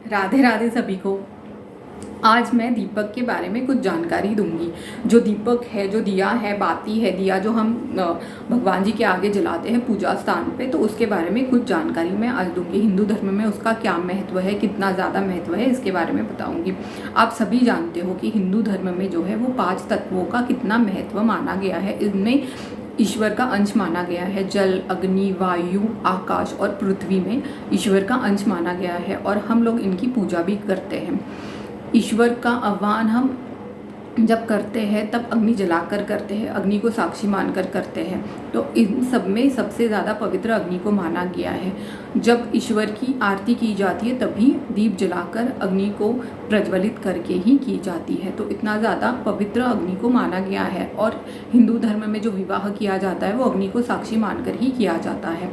राधे राधे सभी को। आज मैं दीपक के बारे में कुछ जानकारी दूंगी। जो दीपक है, जो दिया है, बाती है, दिया जो हम भगवान जी के आगे जलाते हैं पूजा स्थान पे, तो उसके बारे में कुछ जानकारी मैं आज दूंगी। हिंदू धर्म में उसका क्या महत्व है, कितना ज़्यादा महत्व है, इसके बारे में बताऊंगी। आप सभी जानते हो कि हिंदू धर्म में जो है वो 5 तत्वों का कितना महत्व माना गया है। इनमें ईश्वर का अंश माना गया है। जल, अग्नि, वायु, आकाश और पृथ्वी में ईश्वर का अंश माना गया है और हम लोग इनकी पूजा भी करते हैं। ईश्वर का आह्वान हम जब करते हैं तब अग्नि जलाकर करते हैं, अग्नि को साक्षी मानकर करते हैं। तो इन सब में सबसे ज़्यादा पवित्र अग्नि को माना गया है। जब ईश्वर की आरती की जाती है तभी दीप जलाकर अग्नि को प्रज्वलित करके ही की जाती है। तो इतना ज़्यादा पवित्र अग्नि को माना गया है। और हिंदू धर्म में जो विवाह किया जाता है वो अग्नि को साक्षी मानकर ही किया जाता है।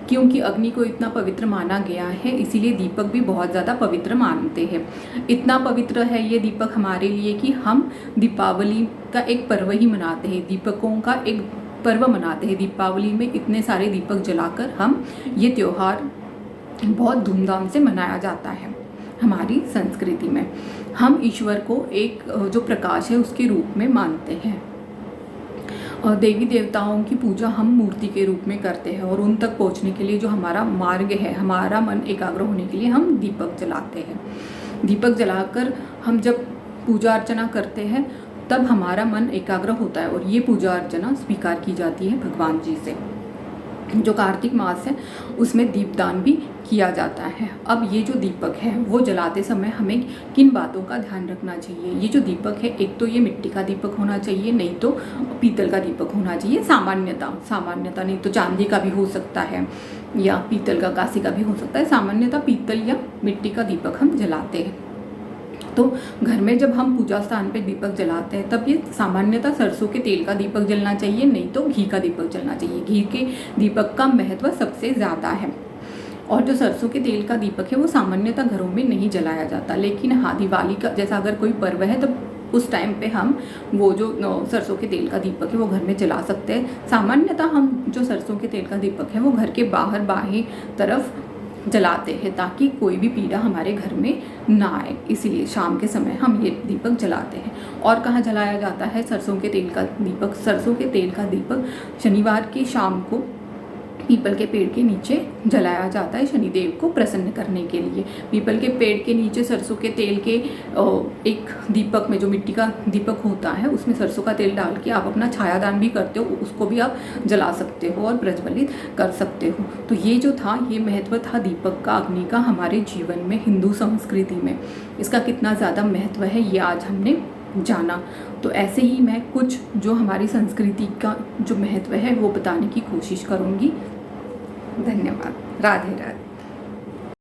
क्योंकि अग्नि को इतना पवित्र माना गया है, इसीलिए दीपक भी बहुत ज़्यादा पवित्र मानते हैं। इतना पवित्र है ये दीपक हमारे लिए कि हम दीपावली का एक पर्व ही मनाते हैं, दीपकों का एक पर्व मनाते हैं। दीपावली में इतने सारे दीपक जलाकर हम ये त्यौहार बहुत धूमधाम से मनाया जाता है। हमारी संस्कृति में हम ईश्वर को एक जो प्रकाश है उसके रूप में मानते हैं। और देवी देवताओं की पूजा हम मूर्ति के रूप में करते हैं और उन तक पहुंचने के लिए जो हमारा मार्ग है, हमारा मन एकाग्र होने के लिए हम दीपक जलाते हैं। दीपक जलाकर हम जब पूजा अर्चना करते हैं तब हमारा मन एकाग्र होता है और ये पूजा अर्चना स्वीकार की जाती है भगवान जी से। जो कार्तिक मास है उसमें दीपदान भी किया जाता है। अब ये जो दीपक है वो जलाते समय हमें किन बातों का ध्यान रखना चाहिए। ये जो दीपक है, एक तो ये मिट्टी का दीपक होना चाहिए, नहीं तो पीतल का दीपक होना चाहिए। सामान्यता नहीं तो चांदी का भी हो सकता है या पीतल का, कांसे का भी हो सकता है। सामान्यतः पीतल या मिट्टी का दीपक हम जलाते हैं। तो घर में जब हम पूजा स्थान पे दीपक जलाते हैं तब ये सामान्यतः सरसों के तेल का दीपक जलना चाहिए, नहीं तो घी का दीपक जलना चाहिए। घी के दीपक का महत्व सबसे ज़्यादा है। और जो सरसों के तेल का दीपक है वो सामान्यतः घरों में नहीं जलाया जाता, लेकिन हाँ दिवाली का जैसा अगर कोई पर्व है तब उस टाइम पे हम वो जो सरसों के तेल का दीपक है वो घर में जला सकते हैं। सामान्यतः हम जो सरसों के तेल का दीपक है वो घर के बाहर तरफ जलाते हैं ताकि कोई भी पीड़ा हमारे घर में ना आए। इसीलिए शाम के समय हम ये दीपक जलाते हैं। और कहाँ जलाया जाता है सरसों के तेल का दीपक? सरसों के तेल का दीपक शनिवार की शाम को पीपल के पेड़ के नीचे जलाया जाता है, शनिदेव को प्रसन्न करने के लिए। पीपल के पेड़ के नीचे सरसों के तेल के एक दीपक में, जो मिट्टी का दीपक होता है उसमें सरसों का तेल डाल के आप अपना छायादान भी करते हो, उसको भी आप जला सकते हो और प्रज्वलित कर सकते हो। तो ये जो था, ये महत्व था दीपक का, अग्नि का हमारे जीवन में, हिंदू संस्कृति में। इसका कितना ज़्यादा महत्व है ये आज हमने जाना। तो ऐसे ही मैं कुछ जो हमारी संस्कृति का जो महत्व है वो बताने की कोशिश करूँगी। धन्यवाद। राधे राधे।